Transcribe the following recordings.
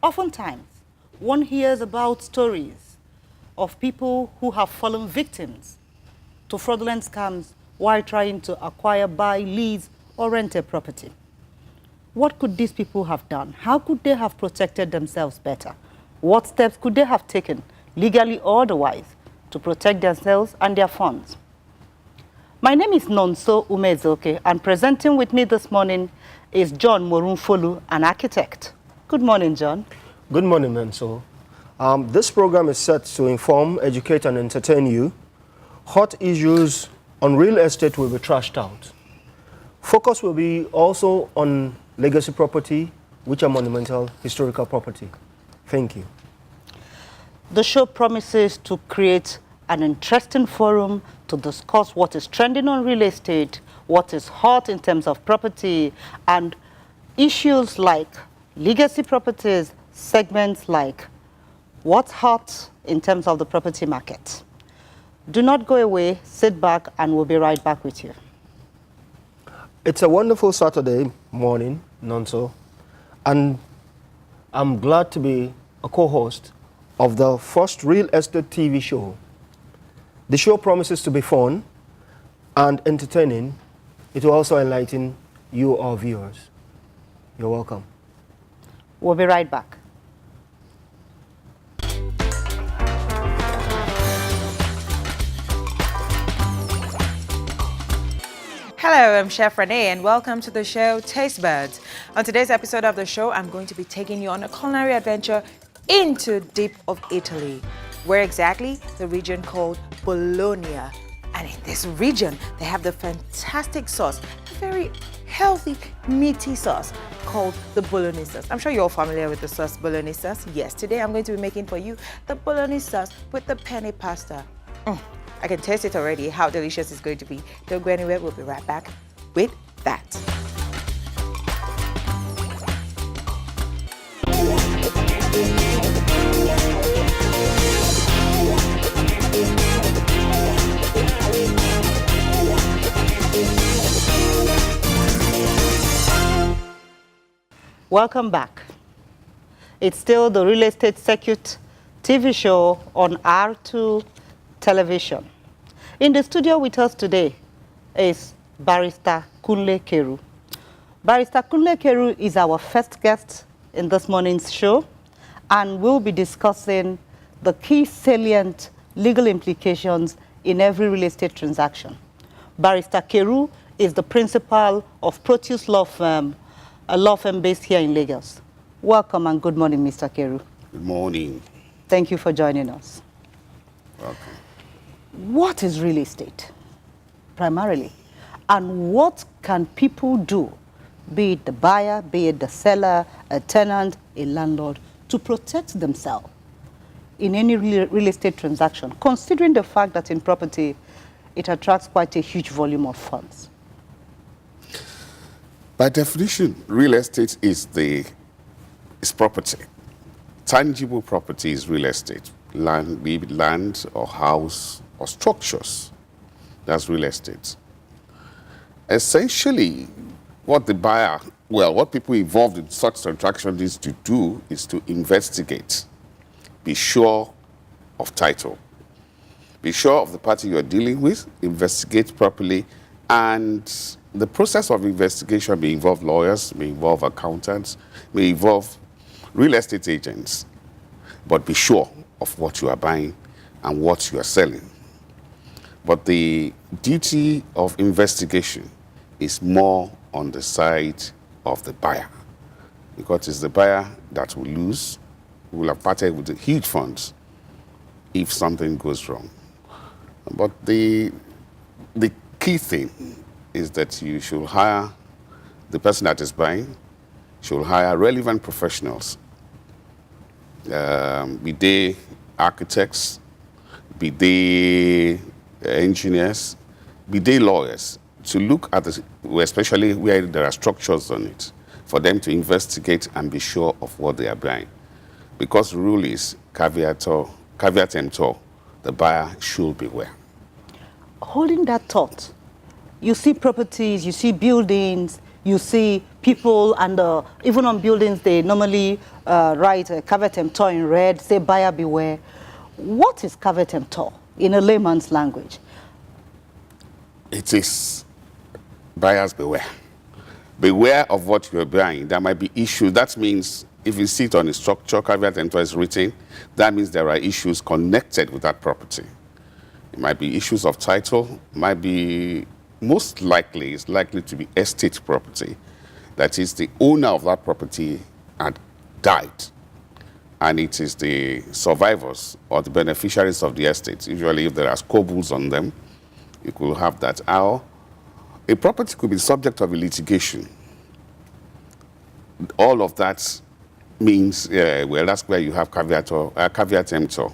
Oftentimes, one hears about stories of people who have fallen victims to fraudulent scams while trying to acquire, buy, lease, or rent a property. What could these people have done? How could they have protected themselves better? What steps could they have taken, legally or otherwise, to protect themselves and their funds? My name is Nonso Ume-Ezeoke, and presenting with me this morning is John Moronfolu, an architect. Good morning, John. Good morning, Nonso. This program is set to inform, educate, and entertain you. Hot issues on real estate will be trashed out. Focus will be also on legacy property, which are monumental historical property. Thank you. The show promises to create an interesting forum to discuss what is trending on real estate, what is hot in terms of property, and issues like legacy properties, segments like what's hot in terms of the property market. Do not go away, sit back, and we'll be right back with you. It's a wonderful Saturday morning, Nonso, and I'm glad to be a co-host of the first real estate TV show. The show promises to be fun and entertaining. It will also enlighten you, our viewers. You're welcome. We'll be right back. Hello, I'm Chef Renee and welcome to the show Taste Buds. On today's episode of the show, I'm going to be taking you on a culinary adventure into deep of Italy. Where exactly? The region called Bologna. And in this region, they have the fantastic sauce, a very healthy, meaty sauce called the Bolognese sauce. I'm sure you're all familiar with the sauce Bolognese sauce. Yes, today I'm going to be making for you the Bolognese sauce with the penne pasta. I can taste it already, how delicious it's going to be. Don't go anywhere, we'll be right back with that. Welcome back. It's still the Real Estate Circuit TV show on R2 television. In the studio with us today is Barrister Kunle Carew. Barrister Kunle Carew is our first guest in this morning's show, and we'll be discussing the key salient legal implications in every real estate transaction. Barrister Carew is the principal of Proteus Law Firm, a law firm based here in Lagos. Welcome and good morning, Mr. Carew. Good morning. Thank you for joining us. Welcome. What is real estate, primarily? And what can people do, be it the buyer, be it the seller, a tenant, a landlord, to protect themselves in any real estate transaction, considering the fact that in property, it attracts quite a huge volume of funds? By definition, real estate is property. Tangible property is real estate. Land, be it land or house or structures. That's real estate. Essentially, what people involved in such transactions need to do is to investigate. Be sure of title. Be sure of the party you're dealing with. Investigate properly. And the process of investigation may involve lawyers, may involve accountants, may involve real estate agents. But be sure of what you are buying and what you are selling. But the duty of investigation is more on the side of the buyer, because it's the buyer that will lose, who will have parted with the huge funds if something goes wrong. But the key thing is that you should hire the person that is buying, should hire relevant professionals, be they architects, be they engineers, be they lawyers, to look at this, especially where there are structures on it, for them to investigate and be sure of what they are buying. Because the rule is caveat emptor, the buyer should beware. Holding that thought, you see properties, you see buildings, you see people and even on buildings, they normally write caveat emptor in red, say buyer beware. What is caveat emptor in a layman's language? It is buyers beware. Beware of what you're buying. There might be issues. That means if you see it on a structure, caveat emptor is written, that means there are issues connected with that property. It might be issues of title, might be, most likely, it's likely to be estate property. That is, the owner of that property had died, and it is the survivors or the beneficiaries of the estate. Usually, if there are squabbles on them, you could have that. Or a property could be subject of a litigation. All of that means, well, that's where you have caveat emptor.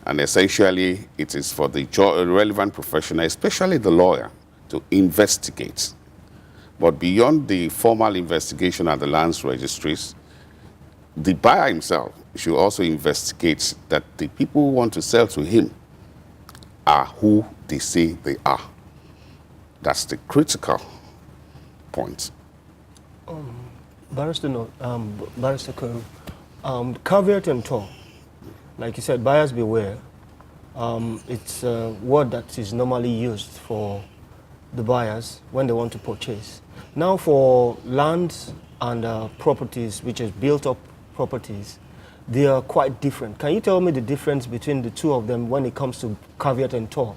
And essentially, it is for the relevant professional, especially the lawyer, to investigate. But beyond the formal investigation at the lands registries, the buyer himself should also investigate that the people who want to sell to him are who they say they are. That's the critical point. Barrister Carew, caveat emptor, like you said, buyers beware. It's a word that is normally used for the buyers when they want to purchase. Now for lands and properties, which is built-up properties, they are quite different. Can you tell me the difference between the two of them when it comes to caveat emptor?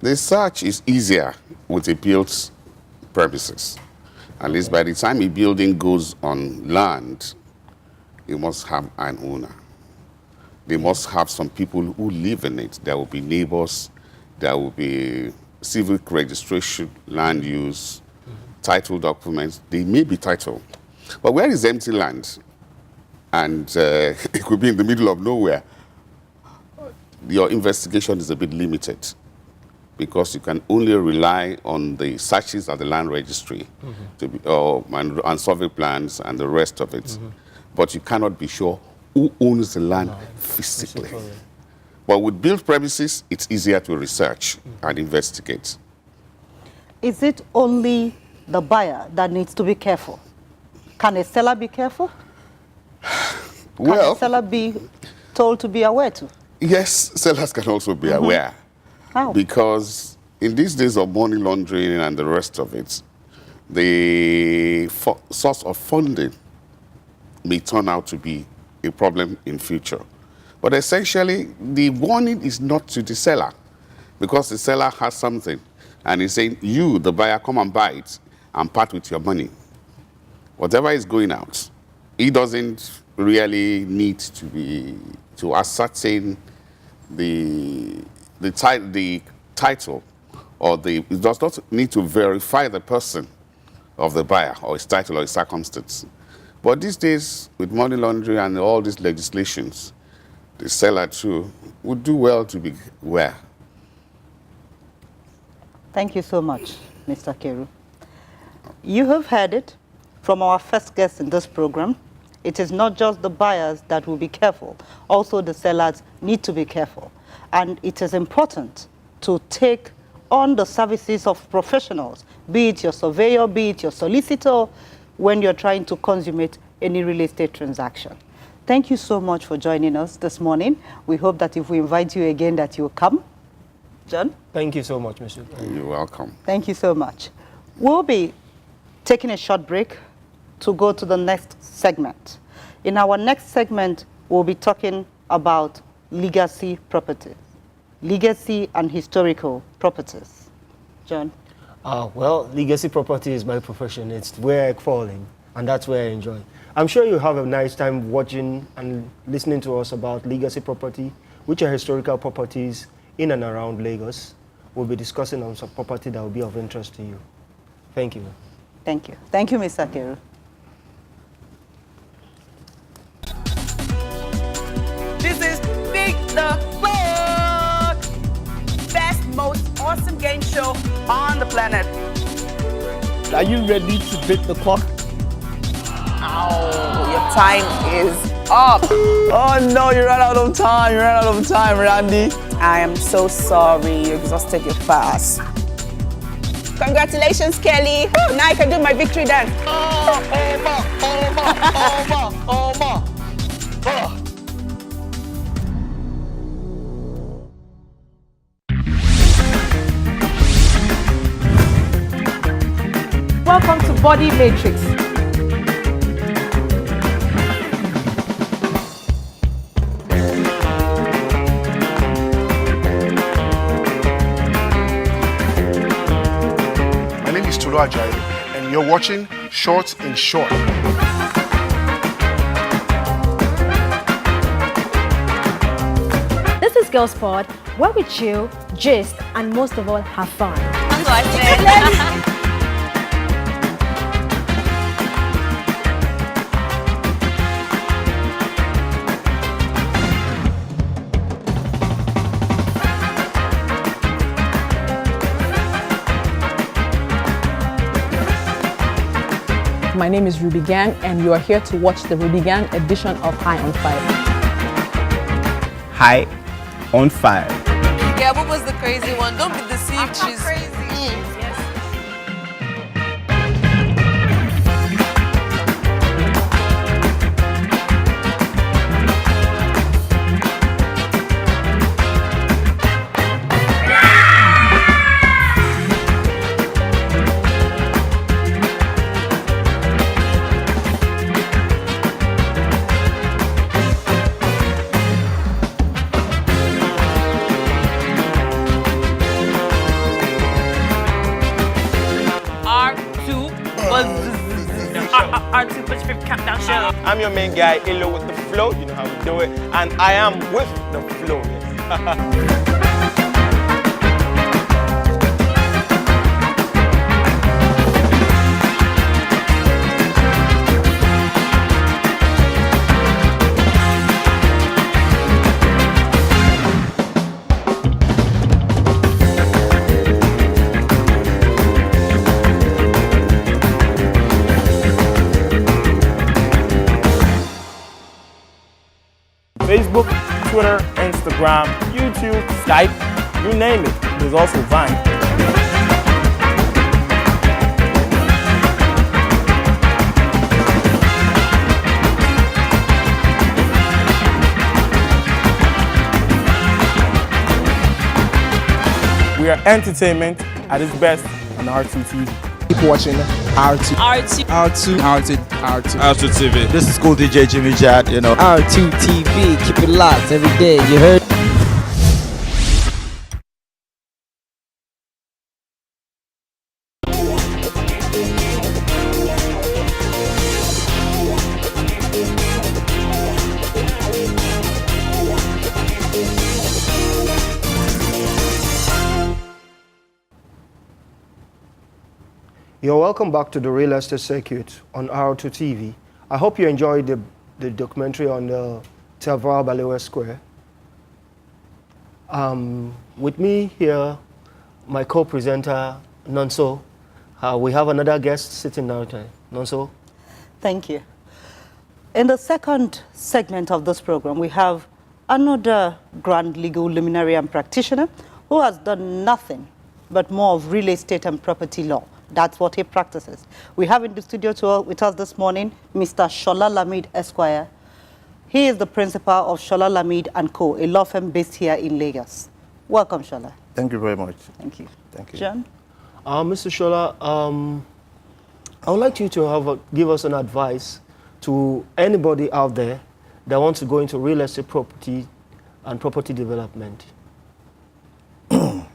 The search is easier with a built premises. At least by the time a building goes on land, you must have an owner. They must have some people who live in it. There will be neighbors, there will be civic registration, land use, title documents. They may be titled. But where is empty land, and it could be in the middle of nowhere, your investigation is a bit limited, because you can only rely on the searches at the land registry to be, and survey plans and the rest of it. But you cannot be sure who owns the land physically. But with built premises, it's easier to research and investigate. Is it only the buyer that needs to be careful? Can a seller be careful? Can a seller be told to be aware too? Yes, sellers can also be aware. How? Because in these days of money laundering and the rest of it, the source of funding may turn out to be a problem in future. But essentially, the warning is not to the seller, because the seller has something and he's saying, you, the buyer, come and buy it and part with your money. Whatever is going out, he doesn't really need to ascertain the title, or it does not need to verify the person of the buyer or his title or his circumstance. But these days, with money laundering and all these legislations, the seller too would do well to be aware. Thank you so much, Mr. Carew. You have heard it from our first guest in this program. It is not just the buyers that will be careful. Also, the sellers need to be careful. And it is important to take on the services of professionals, be it your surveyor, be it your solicitor, when you're trying to consummate any real estate transaction. Thank you so much for joining us this morning. We hope that if we invite you again, that you'll come. John? Thank you so much, Mr. You're welcome. Thank you so much. We'll be taking a short break to go to the next segment. In our next segment, we'll be talking about legacy properties, legacy and historical properties. John? Well, legacy property is my profession. It's where I fall in, and that's where I enjoy. I'm sure you have a nice time watching and listening to us about legacy property, which are historical properties in and around Lagos. We'll be discussing on some property that will be of interest to you. Thank you. Thank you. Thank you, Mr. Carew. This is Beat the Clock! Best, most awesome game show on the planet. Are you ready to beat the clock? Ow, your time is up. Oh no, you ran out of time. You ran out of time, Randy. I am so sorry. You exhausted your fast. Congratulations, Kelly. Woo, now I can do my victory dance. Welcome to Body Matrix. My name is Tolu Ajayi, and you're watching Short in Short. This is Girls Pod, where we chill, gist, and most of all, have fun. My name is Ruby Gang, and you are here to watch the Ruby Gang edition of High on Fire. High on fire. Yeah, what was the crazy one? Don't be deceived. She's crazy. R2 Push 50 Countdown Show. I'm your main guy, Illo with the flow. You know how we do it. And I am with the flow. Yes. Facebook, Twitter, Instagram, YouTube, Skype, you name it. There's also Vine. We are entertainment at its best on R2 TV. Keep watching R2. R2 TV. This is Cool DJ Jimmy Jad, you know. R2 TV, keep it locked every day, you heard? You're welcome back to the Real Estate Circuit on R2 TV. I hope you enjoyed the documentary on the Telvara Balewa Square. With me here, my co-presenter, Nonso. We have another guest sitting down there. Nonso. Thank you. In the second segment of this program, we have another grand legal luminary and practitioner who has done nothing but more of real estate and property law. That's what he practices. We have in the studio with us this morning, Mr. Sola Lamid Esquire. He is the principal of Sola Lamid & Co., a law firm based here in Lagos. Welcome, Sola. Thank you very much. Thank you. Thank you. John? Mr. Sola, I would like you to give us an advice to anybody out there that wants to go into real estate property and property development.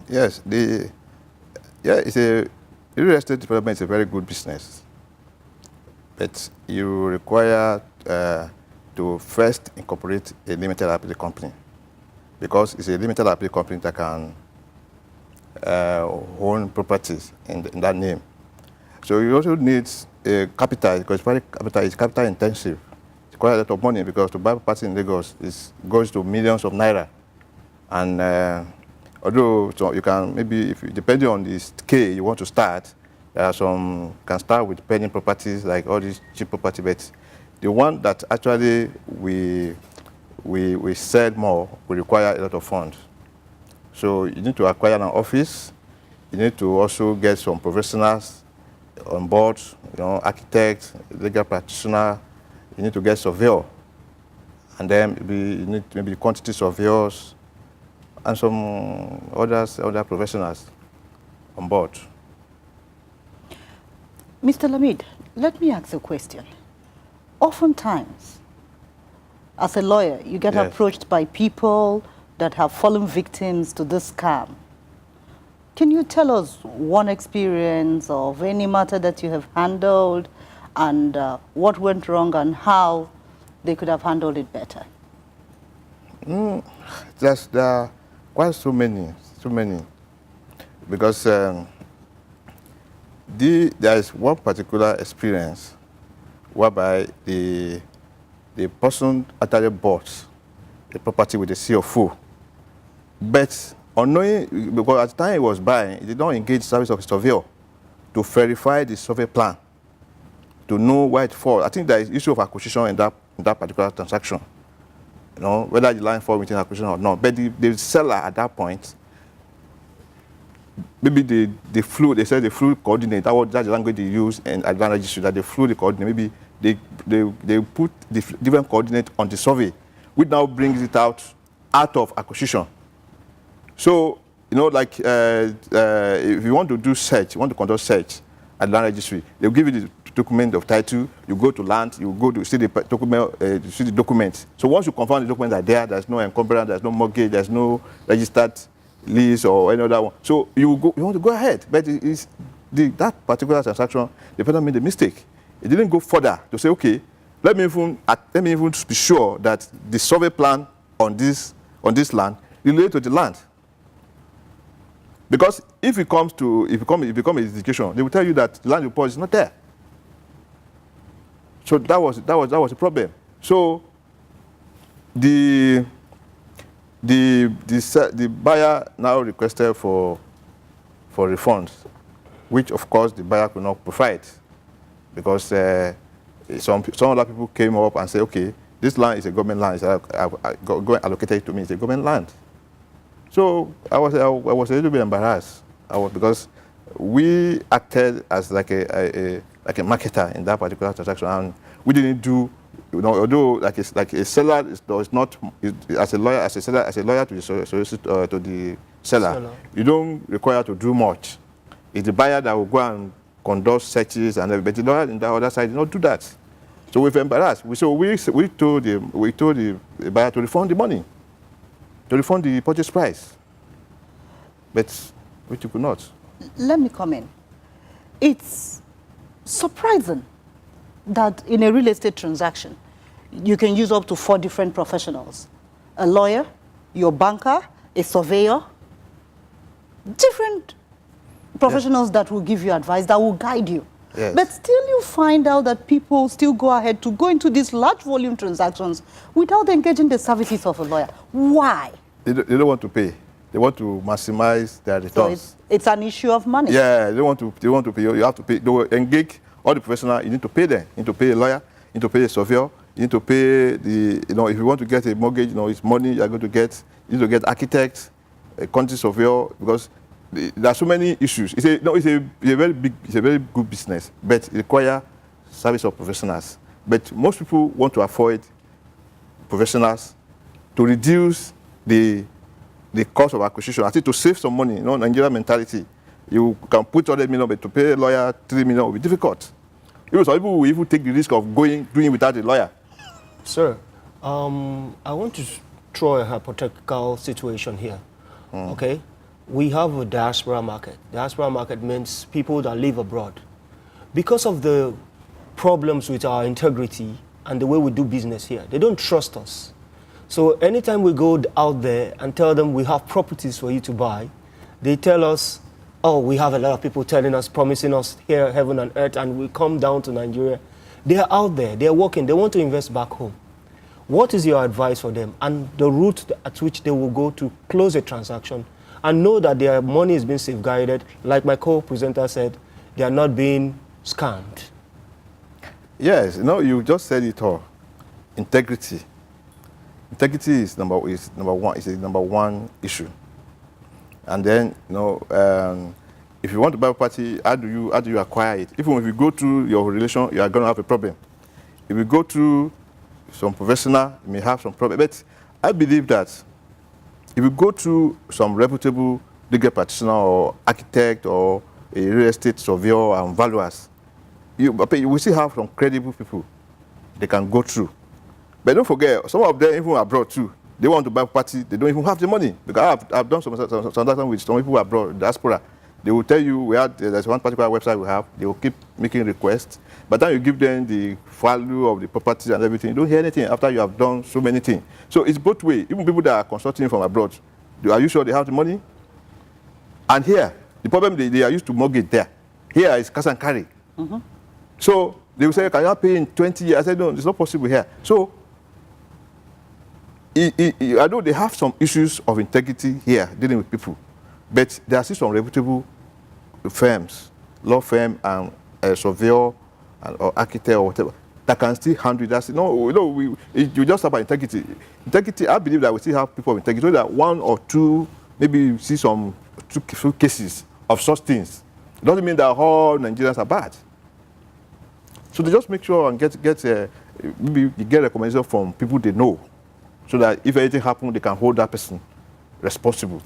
Yes, it's a real estate development is a very good business, but you require to first incorporate a limited liability company, because it's a limited liability company that can own properties in that name. So you also need a capital, because it's capital intensive. It's quite a lot of money, because to buy property in Lagos goes to millions of naira, and although you can maybe, depending on the scale you want to start, there are some can start with pending properties like all these cheap property, but the one that actually we sell more will require a lot of funds. So you need to acquire an office, you need to also get some professionals on board, architect, legal practitioner. You need to get surveyor, and then you need maybe quantity surveyors and some other professionals on board. Mr. Lamid, let me ask a question. Oftentimes, as a lawyer, you get approached by people that have fallen victims to this scam. Can you tell us one experience of any matter that you have handled and what went wrong and how they could have handled it better? There are quite so many. Because there is one particular experience whereby the person actually bought the property with a CFO. But unknowing, because at the time he was buying, he did not engage the service of a surveyor to verify the survey plan, to know where it falls. I think there is issue of acquisition in that particular transaction. Whether the line falls within acquisition or not. But the seller at that point, maybe they said the flew coordinate. That's the language they use and advantage issue, that they flew the coordinate. Maybe they put the different coordinate on the survey, which now brings it out of acquisition. So, if you want to do search, you want to conduct search at land registry, they'll give you the document of title, you go to land, you go to see the document, see the documents. So once you confirm the documents are there, there's no encumbrance, there's no mortgage, there's no registered lease or any other one. So you want to go ahead. But that particular transaction, the person made a mistake. It didn't go further to say, okay, let me even be sure that the survey plan on this land relates to the land. Because if it becomes a dedication, they will tell you that the land report is not there. So that was a problem. So the buyer now requested for refunds, which of course the buyer could not provide, because some other people came up and said, okay, this land is a government land. Go allocate it to me. It's a government land. So I was a little bit embarrassed, because we acted as like a marketer in that particular transaction, and we didn't do, although like a seller is not as a lawyer to the seller, you don't require to do much. It's the buyer that will go and conduct searches and everything. But the lawyer on the other side did not do that. So we were embarrassed. We told the buyer to refund the money, to refund the purchase price, but which you could not. Let me come in. It's surprising that in a real estate transaction, you can use up to 4 different professionals. A lawyer, your banker, a surveyor, different professionals that will give you advice, that will guide you. Yes. But still you find out that people still go ahead to go into these large volume transactions without engaging the services of a lawyer. Why? They don't want to pay. They want to maximize their returns. So it's an issue of money. Yeah, they want to pay. You have to pay. They will engage all the professionals. You need to pay them. You need to pay a lawyer. You need to pay a surveyor. You need to pay if you want to get a mortgage, it's money you are going to get. You need to get architects, a quantity surveyor, because there are so many issues. It's a very good business, but it requires service of professionals. But most people want to avoid professionals to reduce the cost of acquisition. I think to save some money, Nigerian mentality, you can put 100 million, but to pay a lawyer 3 million will be difficult. Even some people will even take the risk of doing without a lawyer. Sir, I want to throw a hypothetical situation here. Okay? We have a diaspora market. Diaspora market means people that live abroad. Because of the problems with our integrity and the way we do business here, they don't trust us. So anytime we go out there and tell them we have properties for you to buy, they tell us, oh, we have a lot of people telling us, promising us here, heaven and earth, and we come down to Nigeria. They are out there, they are working, they want to invest back home. What is your advice for them and the route at which they will go to close a transaction and know that their money is being safeguarded? Like my co-presenter said, they are not being scammed. Yes, you just said it all. Integrity. Integrity is number one. It's a number one issue. And then, If you want to buy property, how do you acquire it? Even if you go through your relation, you are going to have a problem. If you go through some professional, you may have some problem. But I believe that if you go through some reputable legal practitioner or architect or a real estate surveyor and valuers, you will still have some credible people they can go through. But don't forget, some of them even abroad too. They want to buy property, they don't even have the money. Because I've done some transaction with some people abroad, diaspora. They will tell you there's one particular website we have. They will keep making requests. By the time you give them the value of the property and everything, you don't hear anything after you have done so many things. So it's both ways. Even people that are consulting from abroad, are you sure they have the money? And here, the problem they are used to mortgage there. Here is cash and carry. So they will say, can you pay in 20 years? I said, no, it's not possible here. So I know they have some issues of integrity here dealing with people, but there are still some reputable firms, law firm and a surveyor or architect or whatever, that can still handle that. No, you just have about integrity. Integrity, I believe that we still have people of integrity, so that one or two, maybe you see some two cases of such things. It doesn't mean that all Nigerians are bad. So they just make sure and maybe you get recommendation from people they know, so that if anything happens, they can hold that person responsible.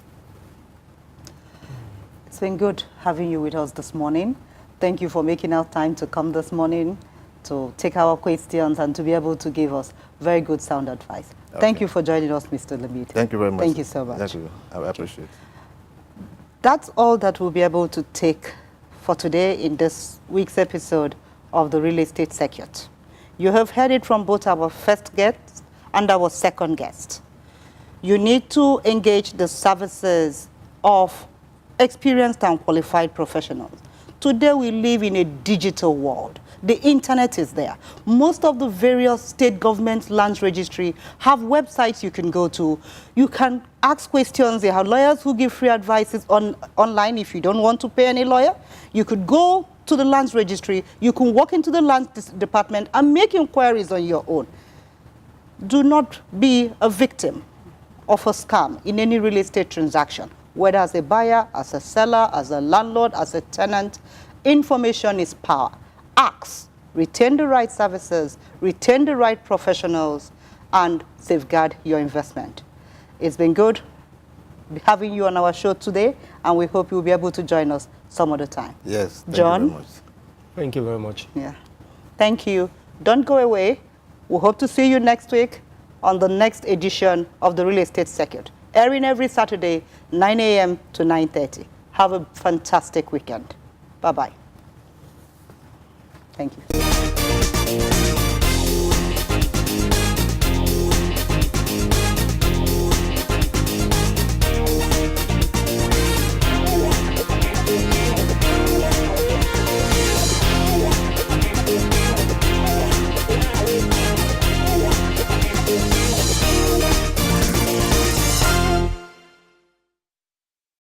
It's been good having you with us this morning. Thank you for making out time to come this morning, to take our questions and to be able to give us very good sound advice. Okay. Thank you for joining us, Mr. Lamid. Thank you very much. Thank you so much. Thank you. I appreciate it. That's all that we'll be able to take for today in this week's episode of the Real Estate Circuit. You have heard it from both our first guest and our second guest. You need to engage the services of experienced and qualified professionals. Today we live in a digital world. The internet is there. Most of the various state government lands registry have websites you can go to. You can ask questions. They have lawyers who give free advices online if you don't want to pay any lawyer. You could go to the lands registry. You can walk into the lands department and make inquiries on your own. Do not be a victim of a scam in any real estate transaction, whether as a buyer, as a seller, as a landlord, as a tenant. Information is power. Ask, retain the right services, retain the right professionals, and safeguard your investment. It's been good having you on our show today, and we hope you'll be able to join us some other time. Yes, thank John? you very much. Thank you very much. Yeah. Thank you. Don't go away. We hope to see you next week on the next edition of the Real Estate Circuit, airing every Saturday, 9 a.m. to 9:30. Have a fantastic weekend. Bye-bye. Thank you.